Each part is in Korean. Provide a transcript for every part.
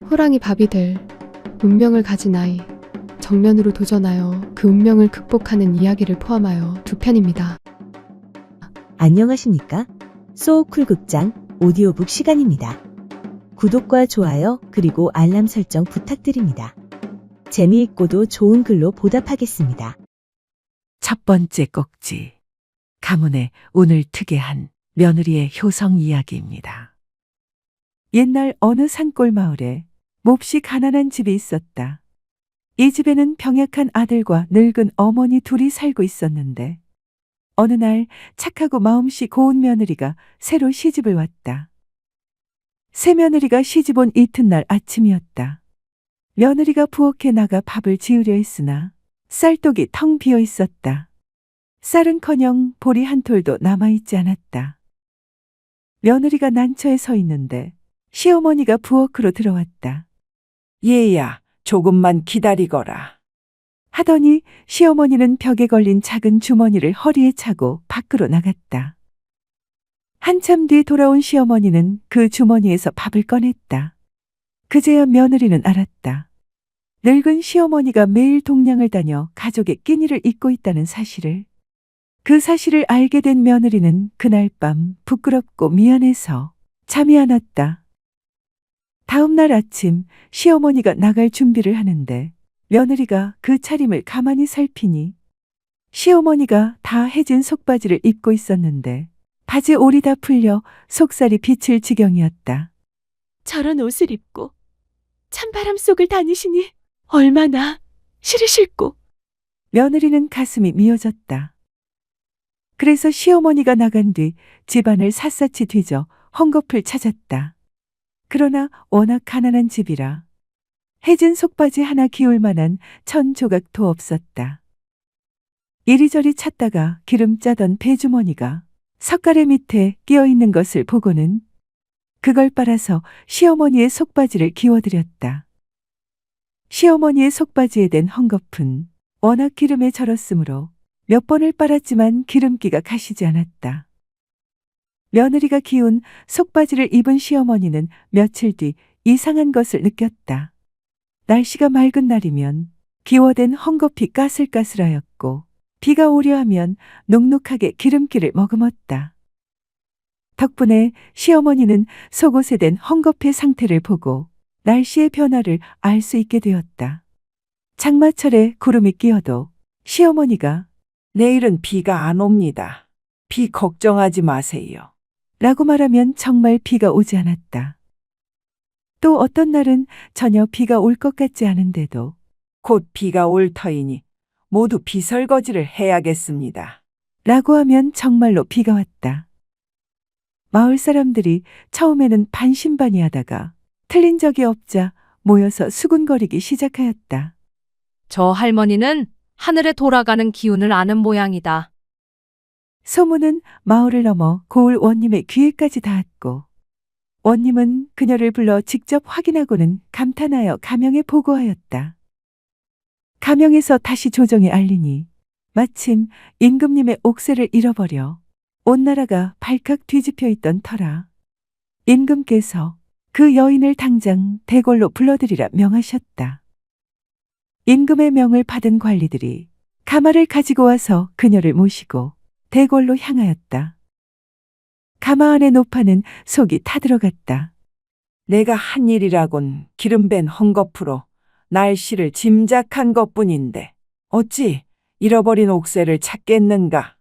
호랑이 밥이 될 운명을 가진 아이, 정면으로 도전하여 그 운명을 극복하는 이야기를 포함하여 두 편입니다. 안녕하십니까? 소쿨 극장 오디오북 시간입니다. 구독과 좋아요 그리고 알람 설정 부탁드립니다. 재미있고도 좋은 글로 보답하겠습니다. 첫 번째 꼭지. 가문의 운을 트게 한 며느리의 효성 이야기입니다. 옛날 어느 산골 마을에 몹시 가난한 집이 있었다. 이 집에는 병약한 아들과 늙은 어머니 둘이 살고 있었는데 어느 날 착하고 마음씨 고운 며느리가 새로 시집을 왔다. 새 며느리가 시집 온 이튿날 아침이었다. 며느리가 부엌에 나가 밥을 지으려 했으나 쌀독이 텅 비어 있었다. 쌀은커녕 보리 한 톨도 남아있지 않았다. 며느리가 난처해 서 있는데 시어머니가 부엌으로 들어왔다. 얘야, 조금만 기다리거라. 하더니 시어머니는 벽에 걸린 작은 주머니를 허리에 차고 밖으로 나갔다. 한참 뒤 돌아온 시어머니는 그 주머니에서 밥을 꺼냈다. 그제야 며느리는 알았다. 늙은 시어머니가 매일 동량을 다녀 가족의 끼니를 잇고 있다는 사실을. 그 사실을 알게 된 며느리는 그날 밤 부끄럽고 미안해서 잠이 안 왔다. 다음 날 아침 시어머니가 나갈 준비를 하는데 며느리가 그 차림을 가만히 살피니 시어머니가 다 해진 속바지를 입고 있었는데 바지 올이 다 풀려 속살이 비칠 지경이었다. 저런 옷을 입고 찬바람 속을 다니시니 얼마나 싫으실꼬. 며느리는 가슴이 미어졌다. 그래서 시어머니가 나간 뒤 집안을 샅샅이 뒤져 헝겊을 찾았다. 그러나 워낙 가난한 집이라 해진 속바지 하나 기울 만한 천 조각도 없었다. 이리저리 찾다가 기름 짜던 배주머니가 석가래 밑에 끼어 있는 것을 보고는 그걸 빨아서 시어머니의 속바지를 기워드렸다. 시어머니의 속바지에 댄 헝겊은 워낙 기름에 절었으므로 몇 번을 빨았지만 기름기가 가시지 않았다. 며느리가 기운 속바지를 입은 시어머니는 며칠 뒤 이상한 것을 느꼈다. 날씨가 맑은 날이면 기워댄 헝겊이 까슬까슬하였고 비가 오려 하면 눅눅하게 기름기를 머금었다. 덕분에 시어머니는 속옷에 댄 헝겊의 상태를 보고 날씨의 변화를 알 수 있게 되었다. 장마철에 구름이 끼어도 시어머니가 내일은 비가 안 옵니다. 비 걱정하지 마세요. 라고 말하면 정말 비가 오지 않았다. 또 어떤 날은 전혀 비가 올 것 같지 않은데도 곧 비가 올 터이니 모두 비 설거지를 해야겠습니다. 라고 하면 정말로 비가 왔다. 마을 사람들이 처음에는 반신반의하다가 틀린 적이 없자 모여서 수군거리기 시작하였다. 저 할머니는 하늘에 돌아가는 기운을 아는 모양이다. 소문은 마을을 넘어 고을 원님의 귀에까지 닿았고 원님은 그녀를 불러 직접 확인하고는 감탄하여 가명에 보고하였다. 가명에서 다시 조정에 알리니 마침 임금님의 옥새를 잃어버려 온 나라가 발칵 뒤집혀 있던 터라 임금께서 그 여인을 당장 대궐로 불러들이라 명하셨다. 임금의 명을 받은 관리들이 가마를 가지고 와서 그녀를 모시고 대궐로 향하였다. 가마 안의 노파는 속이 타들어갔다. 내가 한 일이라곤 기름 밴 헝겊으로 날씨를 짐작한 것뿐인데 어찌 잃어버린 옥새를 찾겠는가.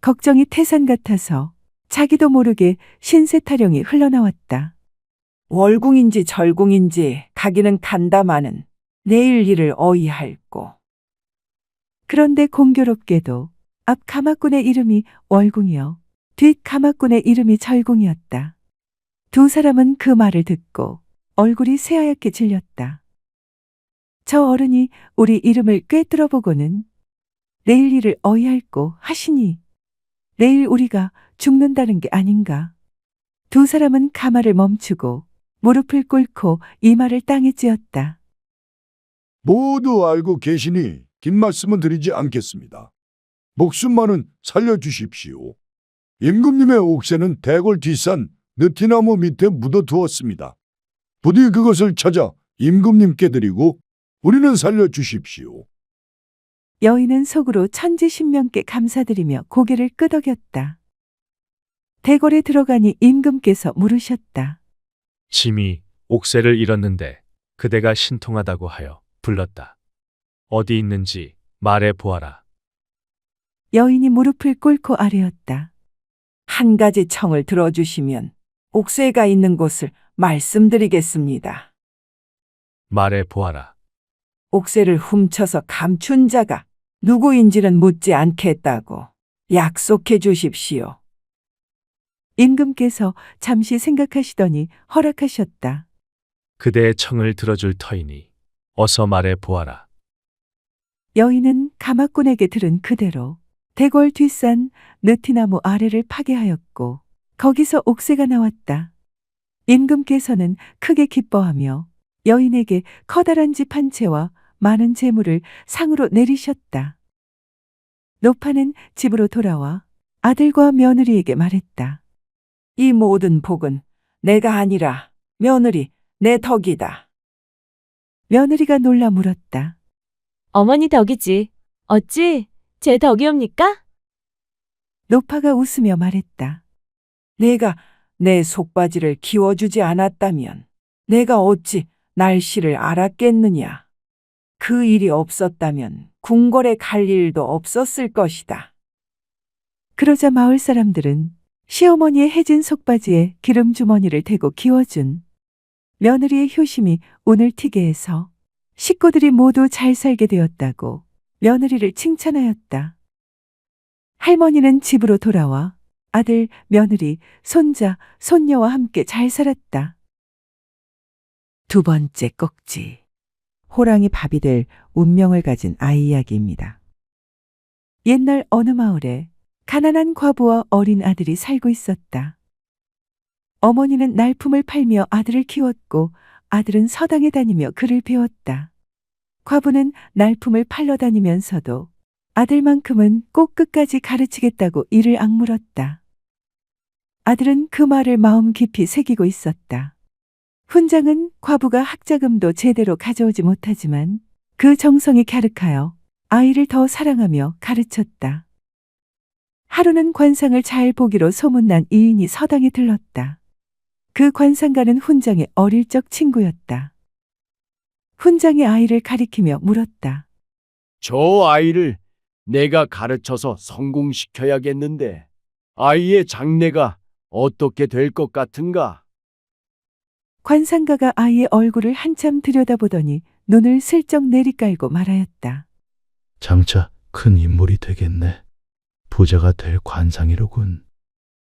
걱정이 태산 같아서 자기도 모르게 신세 타령이 흘러나왔다. 월궁인지 절궁인지 가기는 간다마는 내일 일을 어이할꼬. 그런데 공교롭게도 앞 가마꾼의 이름이 월궁이요 뒷 가마꾼의 이름이 절궁이었다. 두 사람은 그 말을 듣고 얼굴이 새하얗게 질렸다. 저 어른이 우리 이름을 꿰뚫어보고는 내일 일을 어이할꼬 하시니 내일 우리가 죽는다는 게 아닌가. 두 사람은 가마를 멈추고 무릎을 꿇고 이마를 땅에 찧었다. 모두 알고 계시니 긴 말씀은 드리지 않겠습니다. 목숨만은 살려주십시오. 임금님의 옥새는 대궐 뒷산 느티나무 밑에 묻어두었습니다. 부디 그것을 찾아 임금님께 드리고 우리는 살려주십시오. 여인은 속으로 천지신명께 감사드리며 고개를 끄덕였다. 대궐에 들어가니 임금께서 물으셨다. 심히 옥새를 잃었는데 그대가 신통하다고 하여 불렀다. 어디 있는지 말해 보아라. 여인이 무릎을 꿇고 아뢰었다. 한 가지 청을 들어주시면 옥새가 있는 곳을 말씀드리겠습니다. 말해 보아라. 옥새를 훔쳐서 감춘 자가 누구인지는 묻지 않겠다고 약속해 주십시오. 임금께서 잠시 생각하시더니 허락하셨다. 그대의 청을 들어줄 터이니 어서 말해 보아라. 여인은 가마꾼에게 들은 그대로 대궐 뒷산 느티나무 아래를 파괴하였고 거기서 옥새가 나왔다. 임금께서는 크게 기뻐하며 여인에게 커다란 집 한 채와 많은 재물을 상으로 내리셨다. 노파는 집으로 돌아와 아들과 며느리에게 말했다. 이 모든 복은 내가 아니라 며느리 내 덕이다. 며느리가 놀라 물었다. 어머니 덕이지. 어찌 제 덕이옵니까? 노파가 웃으며 말했다. 내가 내 속바지를 키워주지 않았다면 내가 어찌 날씨를 알았겠느냐. 그 일이 없었다면 궁궐에 갈 일도 없었을 것이다. 그러자 마을 사람들은 시어머니의 해진 속바지에 기름 주머니를 대고 키워준 며느리의 효심이 오늘 튀게 해서 식구들이 모두 잘 살게 되었다고 며느리를 칭찬하였다. 할머니는 집으로 돌아와 아들, 며느리, 손자, 손녀와 함께 잘 살았다. 두 번째 꼭지. 호랑이 밥이 될 운명을 가진 아이 이야기입니다. 옛날 어느 마을에 가난한 과부와 어린 아들이 살고 있었다. 어머니는 날품을 팔며 아들을 키웠고 아들은 서당에 다니며 글을 배웠다. 과부는 날품을 팔러 다니면서도 아들만큼은 꼭 끝까지 가르치겠다고 이를 악물었다. 아들은 그 말을 마음 깊이 새기고 있었다. 훈장은 과부가 학자금도 제대로 가져오지 못하지만 그 정성이 갸륵하여 아이를 더 사랑하며 가르쳤다. 하루는 관상을 잘 보기로 소문난 이인이 서당에 들렀다. 그 관상가는 훈장의 어릴 적 친구였다. 훈장이 아이를 가리키며 물었다. 저 아이를 내가 가르쳐서 성공시켜야겠는데 아이의 장래가 어떻게 될 것 같은가? 관상가가 아이의 얼굴을 한참 들여다보더니 눈을 슬쩍 내리깔고 말하였다. 장차 큰 인물이 되겠네. 부자가 될 관상이로군.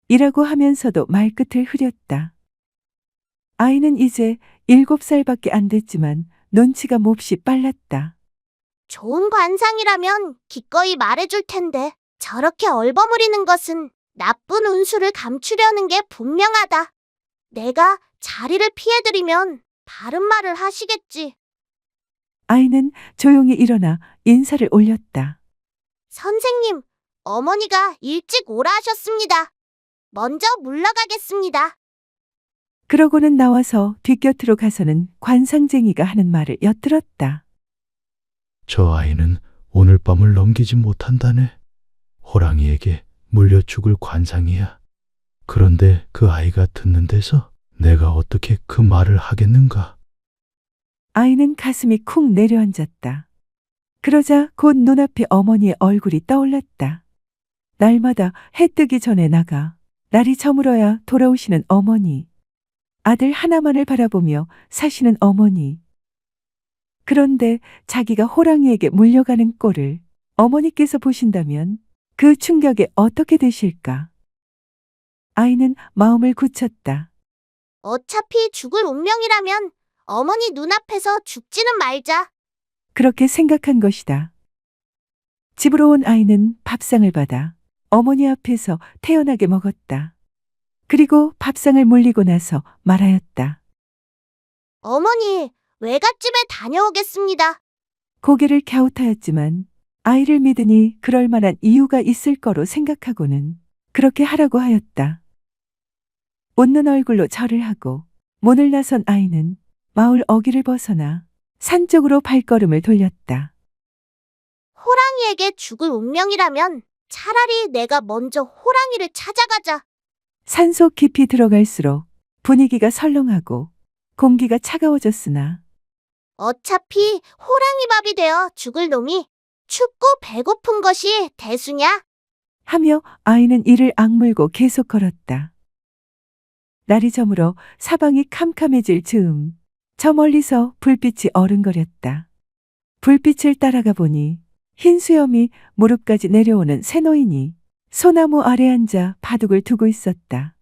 이라고 하면서도 말끝을 흐렸다. 아이는 이제 7살밖에 안 됐지만 눈치가 몹시 빨랐다. 좋은 관상이라면 기꺼이 말해줄 텐데 저렇게 얼버무리는 것은 나쁜 운수를 감추려는 게 분명하다. 내가 자리를 피해드리면 바른 말을 하시겠지. 아이는 조용히 일어나 인사를 올렸다. 선생님, 어머니가 일찍 오라 하셨습니다. 먼저 물러가겠습니다. 그러고는 나와서 뒷곁으로 가서는 관상쟁이가 하는 말을 엿들었다. 저 아이는 오늘 밤을 넘기지 못한다네. 호랑이에게 물려 죽을 관상이야. 그런데 그 아이가 듣는 데서 내가 어떻게 그 말을 하겠는가? 아이는 가슴이 쿵 내려앉았다. 그러자 곧 눈앞에 어머니의 얼굴이 떠올랐다. 날마다 해 뜨기 전에 나가 날이 저물어야 돌아오시는 어머니. 아들 하나만을 바라보며 사시는 어머니. 그런데 자기가 호랑이에게 물려가는 꼴을 어머니께서 보신다면 그 충격에 어떻게 되실까? 아이는 마음을 굳혔다. 어차피 죽을 운명이라면 어머니 눈앞에서 죽지는 말자. 그렇게 생각한 것이다. 집으로 온 아이는 밥상을 받아 어머니 앞에서 태연하게 먹었다. 그리고 밥상을 물리고 나서 말하였다. 어머니, 외갓집에 다녀오겠습니다. 고개를 갸웃하였지만 아이를 믿으니 그럴 만한 이유가 있을 거로 생각하고는 그렇게 하라고 하였다. 웃는 얼굴로 절을 하고 문을 나선 아이는 마을 어귀를 벗어나 산 쪽으로 발걸음을 돌렸다. 호랑이에게 죽을 운명이라면 차라리 내가 먼저 호랑이를 찾아가자. 산속 깊이 들어갈수록 분위기가 설렁하고 공기가 차가워졌으나 어차피 호랑이 밥이 되어 죽을 놈이 춥고 배고픈 것이 대수냐? 하며 아이는 이를 악물고 계속 걸었다. 날이 저물어 사방이 캄캄해질 즈음 저 멀리서 불빛이 어른거렸다. 불빛을 따라가 보니 흰 수염이 무릎까지 내려오는 새 노인이 소나무 아래 앉아 바둑을 두고 있었다.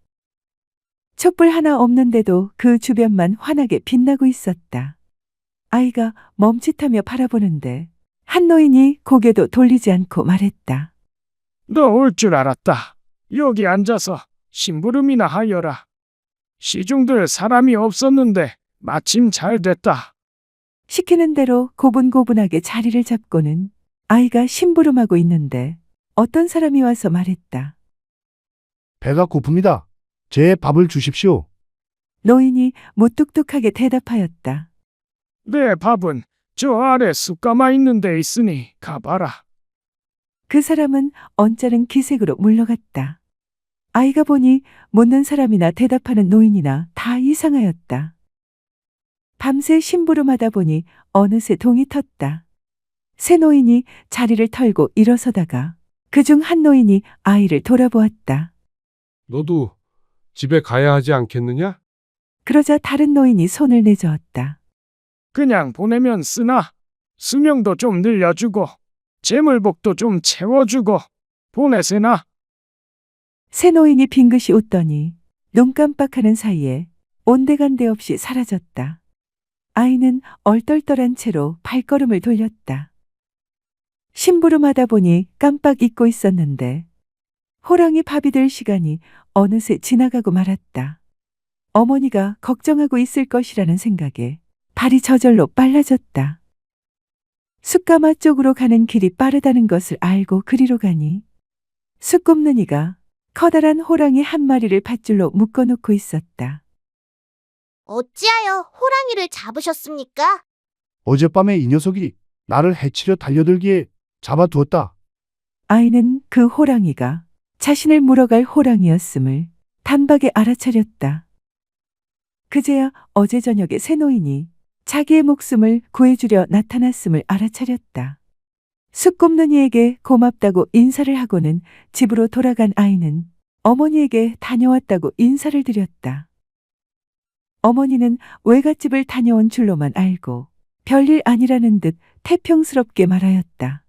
촛불 하나 없는데도 그 주변만 환하게 빛나고 있었다. 아이가 멈칫하며 바라보는데 한 노인이 고개도 돌리지 않고 말했다. 너 올 줄 알았다. 여기 앉아서 심부름이나 하여라. 시중들 사람이 없었는데 마침 잘 됐다. 시키는 대로 고분고분하게 자리를 잡고는 아이가 심부름하고 있는데 어떤 사람이 와서 말했다. 배가 고픕니다. 제 밥을 주십시오. 노인이 무뚝뚝하게 대답하였다. 내 밥은 저 아래 숯가마 있는 데 있으니 가봐라. 그 사람은 언짢은 기색으로 물러갔다. 아이가 보니 묻는 사람이나 대답하는 노인이나 다 이상하였다. 밤새 심부름하다 보니 어느새 동이 텄다. 새 노인이 자리를 털고 일어서다가 그중 한 노인이 아이를 돌아보았다. 너도 집에 가야 하지 않겠느냐? 그러자 다른 노인이 손을 내저었다. 그냥 보내면 쓰나 수명도 좀 늘려주고 재물복도 좀 채워주고 보내세나. 새 노인이 빙긋이 웃더니 눈 깜빡하는 사이에 온데간데 없이 사라졌다. 아이는 얼떨떨한 채로 발걸음을 돌렸다. 심부름하다 보니 깜빡 잊고 있었는데 호랑이 밥이 될 시간이 어느새 지나가고 말았다. 어머니가 걱정하고 있을 것이라는 생각에 발이 저절로 빨라졌다. 숯가마 쪽으로 가는 길이 빠르다는 것을 알고 그리로 가니 숯 굽는 이가 커다란 호랑이 한 마리를 밧줄로 묶어놓고 있었다. 어찌하여 호랑이를 잡으셨습니까? 어젯밤에 이 녀석이 나를 해치려 달려들기에 잡아두었다. 아이는 그 호랑이가 자신을 물어갈 호랑이였음을 단박에 알아차렸다. 그제야 어제 저녁에 새 노인이 자기의 목숨을 구해주려 나타났음을 알아차렸다. 숯 굽는 이에게 고맙다고 인사를 하고는 집으로 돌아간 아이는 어머니에게 다녀왔다고 인사를 드렸다. 어머니는 외갓집을 다녀온 줄로만 알고 별일 아니라는 듯 태평스럽게 말하였다.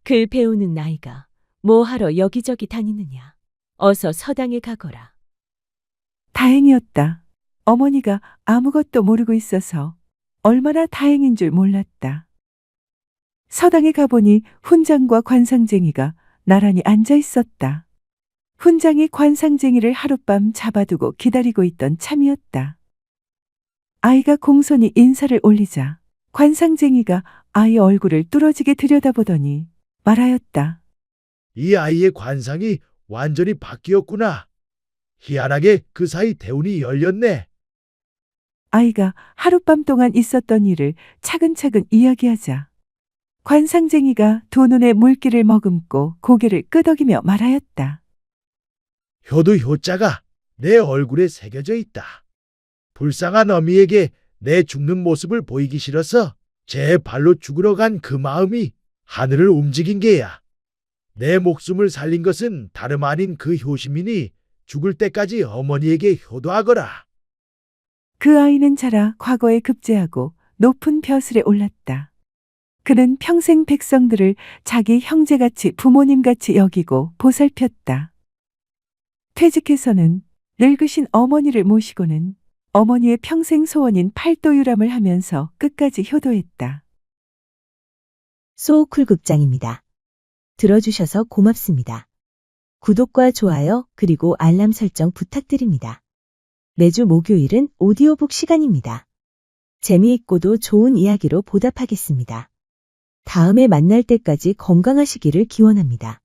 글 배우는 나이가 뭐하러 여기저기 다니느냐. 어서 서당에 가거라. 다행이었다. 어머니가 아무것도 모르고 있어서 얼마나 다행인 줄 몰랐다. 서당에 가보니 훈장과 관상쟁이가 나란히 앉아 있었다. 훈장이 관상쟁이를 하룻밤 잡아두고 기다리고 있던 참이었다. 아이가 공손히 인사를 올리자 관상쟁이가 아이 얼굴을 뚫어지게 들여다보더니 말하였다. 이 아이의 관상이 완전히 바뀌었구나. 희한하게 그 사이 대운이 열렸네. 아이가 하룻밤 동안 있었던 일을 차근차근 이야기하자 관상쟁이가 두 눈에 물기를 머금고 고개를 끄덕이며 말하였다. 효도 효자가 내 얼굴에 새겨져 있다. 불쌍한 어미에게 내 죽는 모습을 보이기 싫어서 제 발로 죽으러 간 그 마음이 하늘을 움직인 게야. 내 목숨을 살린 것은 다름 아닌 그 효심이니 죽을 때까지 어머니에게 효도하거라. 그 아이는 자라 과거에 급제하고 높은 벼슬에 올랐다. 그는 평생 백성들을 자기 형제같이 부모님같이 여기고 보살폈다. 퇴직해서는 늙으신 어머니를 모시고는 어머니의 평생 소원인 팔도유람을 하면서 끝까지 효도했다. 소쿨극장입니다. 들어주셔서 고맙습니다. 구독과 좋아요 그리고 알람 설정 부탁드립니다. 매주 목요일은 오디오북 시간입니다. 재미있고도 좋은 이야기로 보답하겠습니다. 다음에 만날 때까지 건강하시기를 기원합니다.